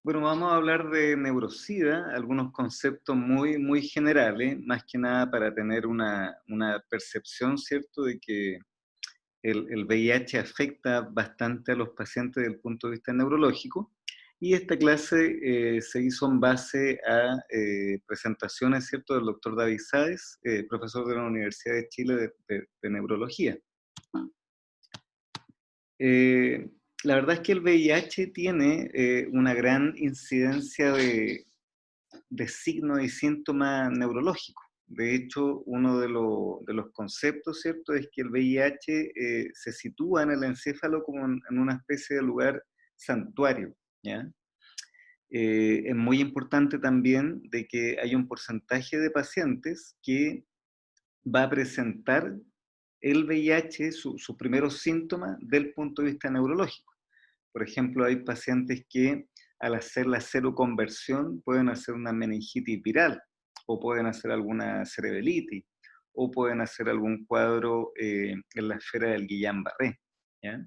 Bueno, vamos a hablar de neurosida, algunos conceptos muy generales, más que nada para tener una percepción, ¿cierto?, de que el VIH afecta bastante a los pacientes desde el punto de vista neurológico. Y esta clase se hizo en base a presentaciones, ¿cierto?, del doctor David Sáez, profesor de la Universidad de Chile de Neurología. Eh, la verdad es que el VIH tiene una gran incidencia de signos y síntomas neurológicos. De hecho, uno de los conceptos, ¿cierto?, es que el VIH se sitúa en el encéfalo como en una especie de lugar santuario, ¿ya? Es muy importante también de que hay un porcentaje de pacientes que va a presentar el VIH, sus primeros síntomas, del punto de vista neurológico. Por ejemplo, hay pacientes que al hacer la seroconversión pueden hacer una meningitis viral, o pueden hacer alguna cerebritis, o pueden hacer algún cuadro en la esfera del Guillain-Barré, ¿ya?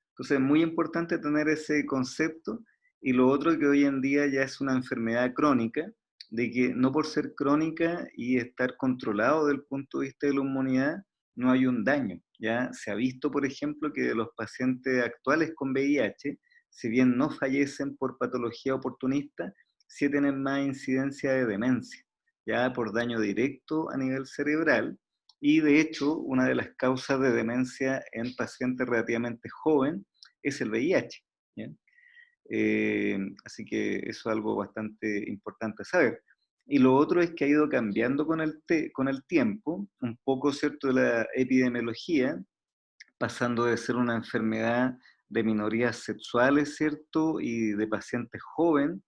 Entonces es muy importante tener ese concepto. Y lo otro que hoy en día ya es una enfermedad crónica, de que no por ser crónica y estar controlado desde el punto de vista de la inmunidad, no hay un daño. Ya se ha visto, por ejemplo, que de los pacientes actuales con VIH, si bien no fallecen por patología oportunista, sí tienen más incidencia de demencia, ya por daño directo a nivel cerebral. Y de hecho, una de las causas de demencia en pacientes relativamente jóvenes es el VIH. ¿Ya? Así que eso es algo bastante importante saber. Y lo otro es que ha ido cambiando con el tiempo, un poco, ¿cierto?, de la epidemiología, pasando de ser una enfermedad de minorías sexuales, ¿cierto?, y de pacientes jóvenes,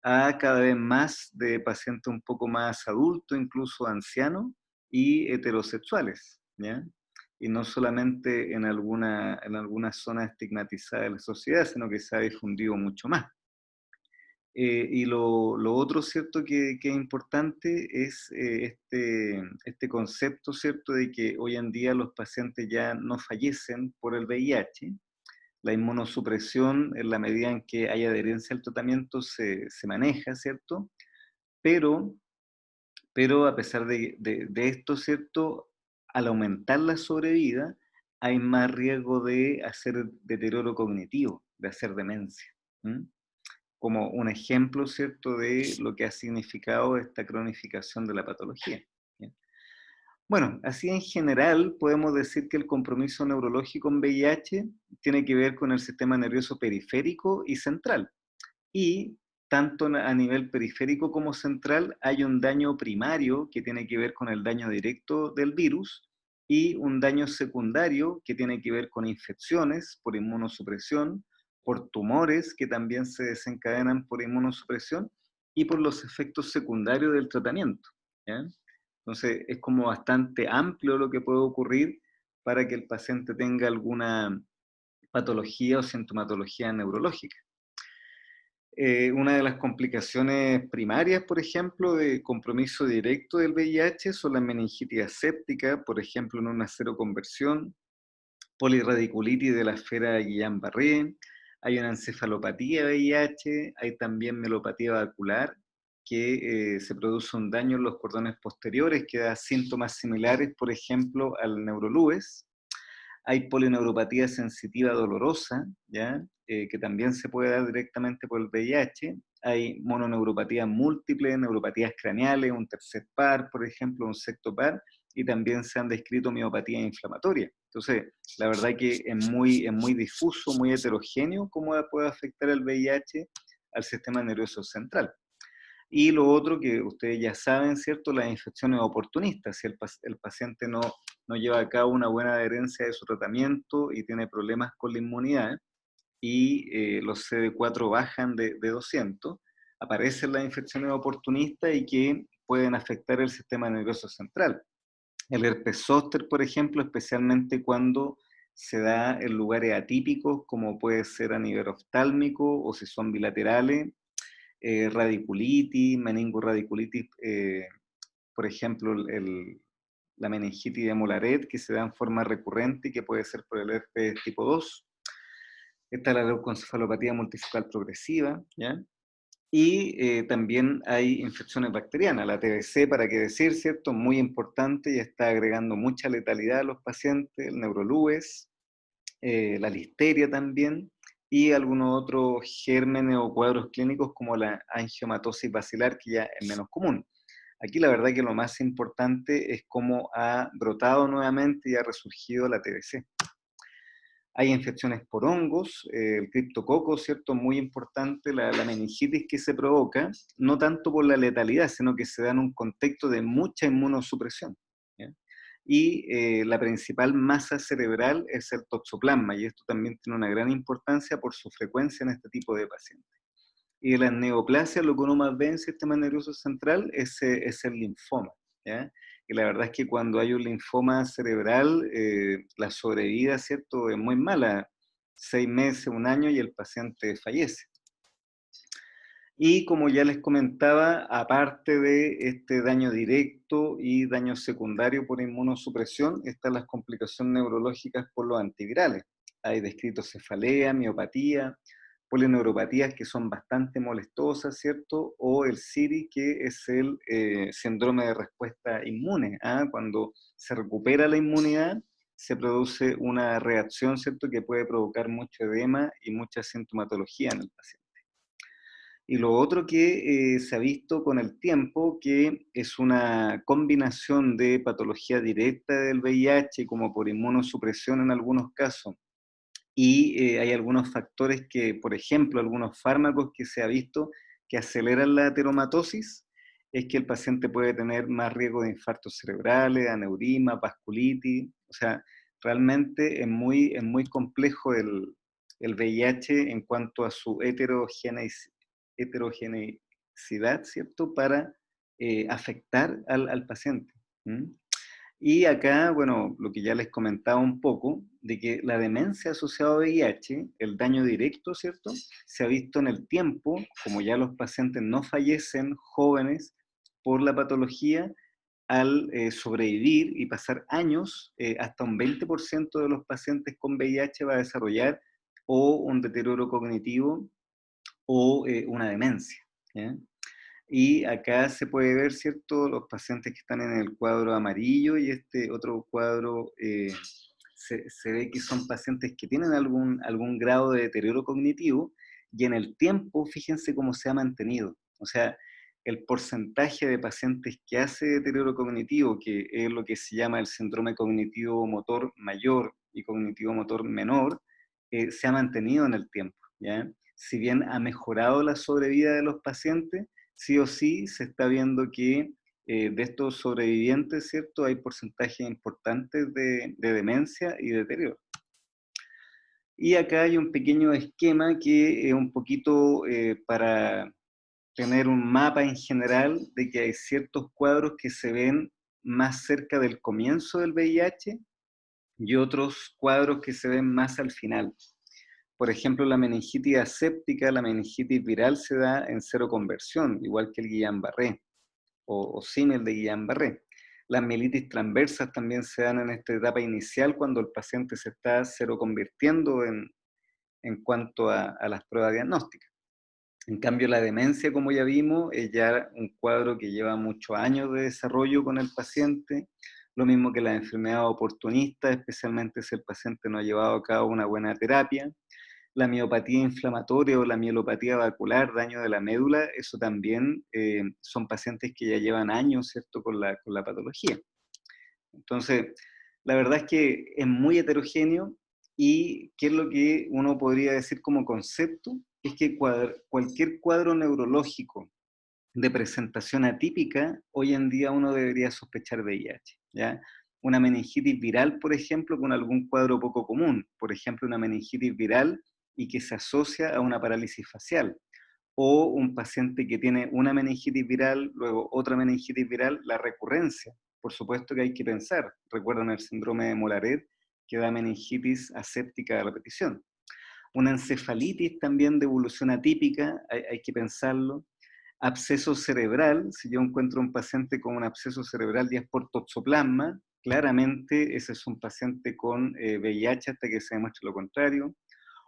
a cada vez más de pacientes un poco más adultos, incluso ancianos, y heterosexuales, ¿ya? Y no solamente en alguna zona estigmatizada de la sociedad, sino que se ha difundido mucho más. Y lo otro, ¿cierto?, que es importante es este concepto, ¿cierto?, de que hoy en día los pacientes ya no fallecen por el VIH. La inmunosupresión, en la medida en que hay adherencia al tratamiento, se maneja, ¿cierto? Pero, pero a pesar de esto, ¿cierto? Al aumentar la sobrevida, hay más riesgo de hacer deterioro cognitivo, de hacer demencia. ¿M? Como un ejemplo, ¿cierto?, de lo que ha significado esta cronificación de la patología. ¿Ya? Bueno, así en general podemos decir que el compromiso neurológico en VIH tiene que ver con el sistema nervioso periférico y central. Y tanto a nivel periférico como central hay un daño primario que tiene que ver con el daño directo del virus, y un daño secundario que tiene que ver con infecciones por inmunosupresión, por tumores que también se desencadenan por inmunosupresión, y por los efectos secundarios del tratamiento, ¿ya? Entonces es como bastante amplio lo que puede ocurrir para que el paciente tenga alguna patología o sintomatología neurológica. Una de las complicaciones primarias, por ejemplo, de compromiso directo del VIH son las meningitis asépticas, por ejemplo, en una seroconversión, polirradiculitis de la esfera Guillain-Barré, hay una encefalopatía VIH, hay también melopatía vascular, que se produce un daño en los cordones posteriores que da síntomas similares, por ejemplo, al neurolúes. Hay polineuropatía sensitiva dolorosa, ¿ya? Que también se puede dar directamente por el VIH. Hay mononeuropatía múltiple, neuropatías craneales, un tercer par, por ejemplo, un sexto par, y también se han descrito miopatía inflamatoria. Entonces, la verdad que es muy difuso, muy heterogéneo cómo puede afectar el VIH al sistema nervioso central. Y lo otro que ustedes ya saben, ¿cierto? Las infecciones oportunistas. Si el paciente no lleva a cabo una buena adherencia de su tratamiento y tiene problemas con la inmunidad, y los CD4 bajan de 200, aparecen las infecciones oportunistas y que pueden afectar el sistema nervioso central. El herpes zóster, por ejemplo, especialmente cuando se da en lugares atípicos, como puede ser a nivel oftálmico o si son bilaterales, radiculitis, meningoradiculitis, por ejemplo, la meningitis de Molaret, que se da en forma recurrente y que puede ser por el herpes tipo 2. Está la leucoencefalopatía multifocal progresiva, ¿ya? Y también hay infecciones bacterianas, la TBC, para qué decir, ¿cierto? Muy importante y está agregando mucha letalidad a los pacientes, el neurolúes, la listeria también, y algunos otros gérmenes o cuadros clínicos como la angiomatosis basilar, que ya es menos común. Aquí la verdad que lo más importante es cómo ha brotado nuevamente y ha resurgido la TBC. Hay infecciones por hongos, el criptococo, ¿cierto? Muy importante, la meningitis que se provoca, no tanto por la letalidad, sino que se da en un contexto de mucha inmunosupresión. ¿Ya? Y la principal masa cerebral es el toxoplasma, y esto también tiene una gran importancia por su frecuencia en este tipo de pacientes. Y de las neoplasias, lo que uno más ve en el sistema nervioso central es el linfoma. ¿Ya? Y la verdad es que cuando hay un linfoma cerebral, la sobrevida, ¿cierto?, es muy mala, 6 meses, un año, y el paciente fallece. Y como ya les comentaba, aparte de este daño directo y daño secundario por inmunosupresión, están las complicaciones neurológicas por los antivirales. Hay descritos cefalea, miopatía, polineuropatías que son bastante molestosas, ¿cierto? O el SIRI, que es el síndrome de respuesta inmune. ¿Ah? Cuando se recupera la inmunidad, se produce una reacción, ¿cierto?, que puede provocar mucho edema y mucha sintomatología en el paciente. Y lo otro que se ha visto con el tiempo, que es una combinación de patología directa del VIH, como por inmunosupresión en algunos casos, y hay algunos factores que, por ejemplo, algunos fármacos que se ha visto que aceleran la ateromatosis, es que el paciente puede tener más riesgo de infartos cerebrales, aneurisma, vasculitis. O sea, realmente es muy complejo el VIH en cuanto a su heterogeneidad, ¿cierto?, para afectar al paciente. ¿Mm? Y acá, bueno, lo que ya les comentaba un poco, de que la demencia asociada a VIH, el daño directo, ¿cierto?, se ha visto en el tiempo, como ya los pacientes no fallecen jóvenes por la patología, al sobrevivir y pasar años, hasta un 20% de los pacientes con VIH va a desarrollar o un deterioro cognitivo o una demencia. ¿Ya? Y acá se puede ver, ¿cierto?, los pacientes que están en el cuadro amarillo, y este otro cuadro se ve que son pacientes que tienen algún grado de deterioro cognitivo, y en el tiempo, fíjense cómo se ha mantenido. O sea, el porcentaje de pacientes que hace deterioro cognitivo, que es lo que se llama el síndrome cognitivo motor mayor y cognitivo motor menor, se ha mantenido en el tiempo. ¿Ya? Si bien ha mejorado la sobrevida de los pacientes, sí o sí se está viendo que de estos sobrevivientes, ¿cierto?, hay porcentajes importantes de demencia y deterioro. Y acá hay un pequeño esquema que es un poquito para tener un mapa en general de que hay ciertos cuadros que se ven más cerca del comienzo del VIH y otros cuadros que se ven más al final. Por ejemplo, la meningitis aséptica, la meningitis viral se da en cero conversión, igual que el Guillain-Barré o símil de Guillain-Barré. Las mielitis transversas también se dan en esta etapa inicial cuando el paciente se está seroconvirtiendo en cuanto a las pruebas diagnósticas. En cambio, la demencia, como ya vimos, es ya un cuadro que lleva muchos años de desarrollo con el paciente, lo mismo que la enfermedad oportunista, especialmente si el paciente no ha llevado a cabo una buena terapia. La miopatía inflamatoria o la mielopatía vascular, daño de la médula, eso también son pacientes que ya llevan años, ¿cierto?, con la patología. Entonces, la verdad es que es muy heterogéneo, y qué es lo que uno podría decir como concepto, es que cualquier cuadro neurológico de presentación atípica, hoy en día uno debería sospechar VIH, ¿ya? Una meningitis viral, por ejemplo, con algún cuadro poco común, por ejemplo, una meningitis viral y que se asocia a una parálisis facial, o un paciente que tiene una meningitis viral, luego otra meningitis viral, la recurrencia. Por supuesto que hay que pensar, recuerdan el síndrome de Molaret, que da meningitis aséptica a repetición. Una encefalitis también de evolución atípica, hay que pensarlo. Absceso cerebral, si yo encuentro un paciente con un absceso cerebral y es por toxoplasma, claramente ese es un paciente con VIH hasta que se demuestre lo contrario.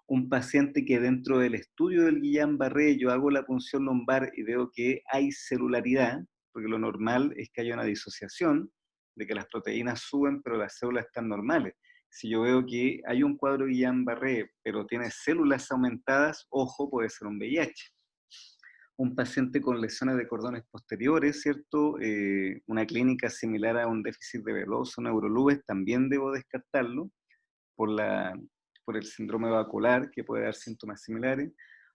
un paciente que dentro del estudio del Guillain-Barré yo hago la punción lumbar y veo que hay celularidad, porque lo normal es que haya una disociación, de que las proteínas suben, pero las células están normales. Si yo veo que hay un cuadro Guillain-Barré, pero tiene células aumentadas, ojo, puede ser un VIH. Un paciente con lesiones de cordones posteriores, ¿cierto? Una clínica similar a un déficit de veloso, neurolubes, también debo descartarlo por, por el síndrome vacular, que puede dar síntomas similares.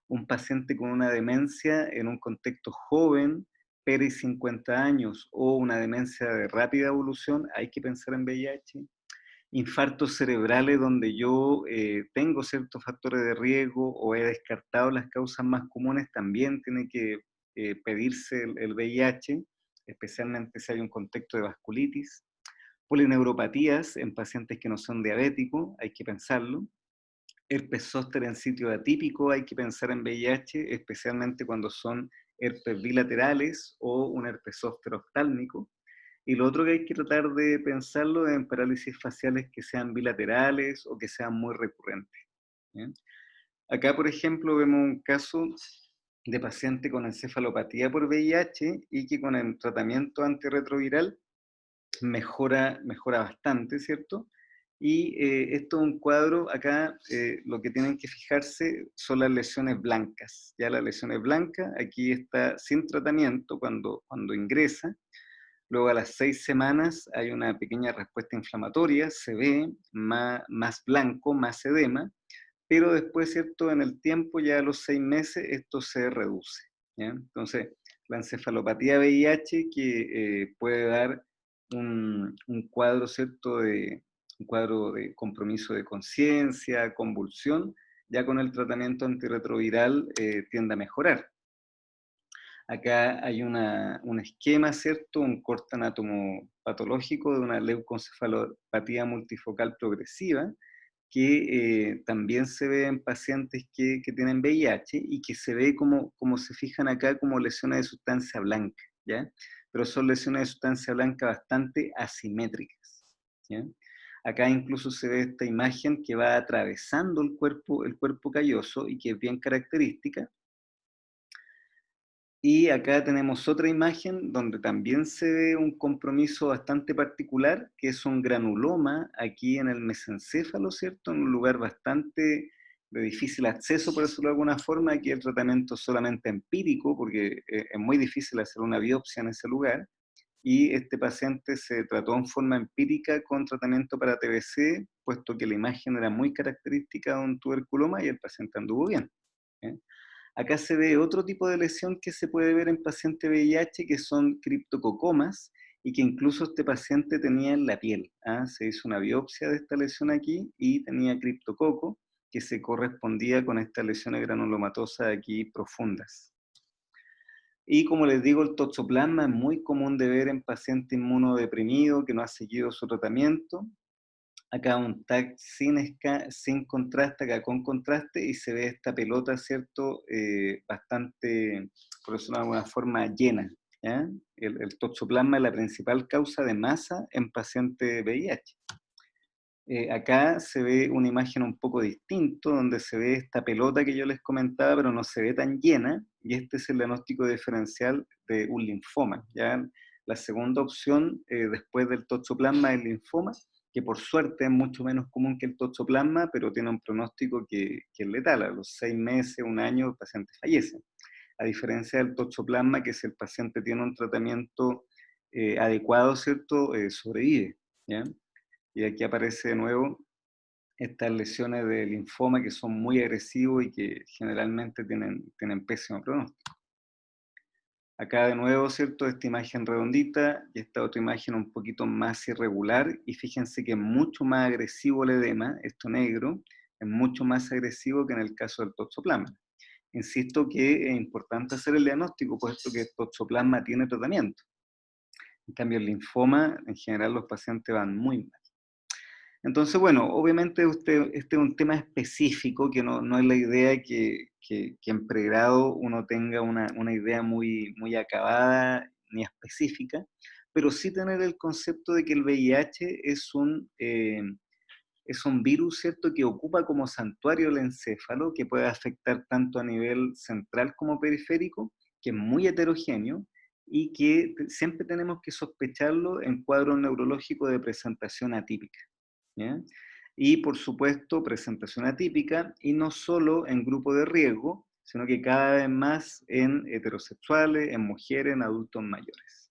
Un paciente con una demencia en un contexto joven, peri 50 años, o una demencia de rápida evolución, hay que pensar en VIH. Infartos cerebrales donde yo tengo ciertos factores de riesgo o he descartado las causas más comunes, también tiene que pedirse el VIH, especialmente si hay un contexto de vasculitis. Polineuropatías en pacientes que no son diabéticos, hay que pensarlo. Herpes zóster en sitio atípico, hay que pensar en VIH, especialmente cuando son herpes bilaterales o un herpes zóster oftálmico. Y lo otro que hay que tratar de pensarlo es en parálisis faciales que sean bilaterales o que sean muy recurrentes. ¿Bien? Acá, por ejemplo, vemos un caso de paciente con encefalopatía por VIH y que con el tratamiento antirretroviral mejora bastante, ¿cierto? Y esto es un cuadro, acá lo que tienen que fijarse son las lesiones blancas. Ya las lesiones blancas, aquí está sin tratamiento cuando ingresa. Luego a las 6 semanas hay una pequeña respuesta inflamatoria, se ve más blanco, más edema, pero después, ¿cierto? En el tiempo, ya a los 6 meses, esto se reduce. ¿Ya? Entonces, la encefalopatía VIH que puede dar un cuadro, ¿cierto? Un cuadro de compromiso de conciencia, convulsión, ya con el tratamiento antirretroviral tiende a mejorar. Acá hay un esquema, ¿cierto? Un corte anatomopatológico de una leucoencefalopatía multifocal progresiva, que también se ve en pacientes que tienen VIH y que se ve como se fijan acá como lesiones de sustancia blanca, ¿ya? Pero son lesiones de sustancia blanca bastante asimétricas, ¿ya? Acá incluso se ve esta imagen que va atravesando el cuerpo calloso y que es bien característica. Y acá tenemos otra imagen donde también se ve un compromiso bastante particular, que es un granuloma aquí en el mesencéfalo, ¿cierto? En un lugar bastante de difícil acceso, por decirlo de alguna forma. Aquí el tratamiento es solamente empírico, porque es muy difícil hacer una biopsia en ese lugar. Y este paciente se trató en forma empírica con tratamiento para TBC, puesto que la imagen era muy característica de un tuberculoma y el paciente anduvo bien. ¿Eh? Acá se ve otro tipo de lesión que se puede ver en paciente VIH, que son criptococomas, y que incluso este paciente tenía en la piel. ¿Ah? Se hizo una biopsia de esta lesión aquí y tenía criptococo, que se correspondía con estas lesiones granulomatosas aquí profundas. Y como les digo, el toxoplasma es muy común de ver en paciente inmunodeprimido que no ha seguido su tratamiento. Acá un tag sin contraste, acá con contraste, y se ve esta pelota, ¿cierto? Bastante, por decirlo de alguna forma, llena. ¿Ya? El toxoplasma es la principal causa de masa en paciente VIH. Acá se ve una imagen un poco distinta, donde se ve esta pelota que yo les comentaba, pero no se ve tan llena, y este es el diagnóstico diferencial de un linfoma. ¿Ya? La segunda opción, después del toxoplasma, es el linfoma, que por suerte es mucho menos común que el toxoplasma, pero tiene un pronóstico que es letal. A los 6 meses, un año, el paciente fallece. A diferencia del toxoplasma, que si el paciente tiene un tratamiento adecuado, ¿cierto? Sobrevive. ¿Ya? Y aquí aparece de nuevo estas lesiones de linfoma que son muy agresivos y que generalmente tienen pésimo pronóstico. Acá de nuevo, ¿cierto? Esta imagen redondita y esta otra imagen un poquito más irregular, y fíjense que es mucho más agresivo el edema, esto negro, es mucho más agresivo que en el caso del toxoplasma. Insisto que es importante hacer el diagnóstico, puesto que el toxoplasma tiene tratamiento. En cambio, el linfoma, en general, los pacientes van muy mal. Entonces, bueno, obviamente este es un tema específico, que no es la idea que en pregrado uno tenga una idea muy acabada ni específica, pero sí tener el concepto de que el VIH es es un virus, ¿cierto?, que ocupa como santuario el encéfalo, que puede afectar tanto a nivel central como periférico, que es muy heterogéneo y que siempre tenemos que sospecharlo en cuadros neurológicos de presentación atípica. ¿Ya? Y por supuesto, presentación atípica, y no solo en grupo de riesgo, sino que cada vez más en heterosexuales, en mujeres, en adultos mayores.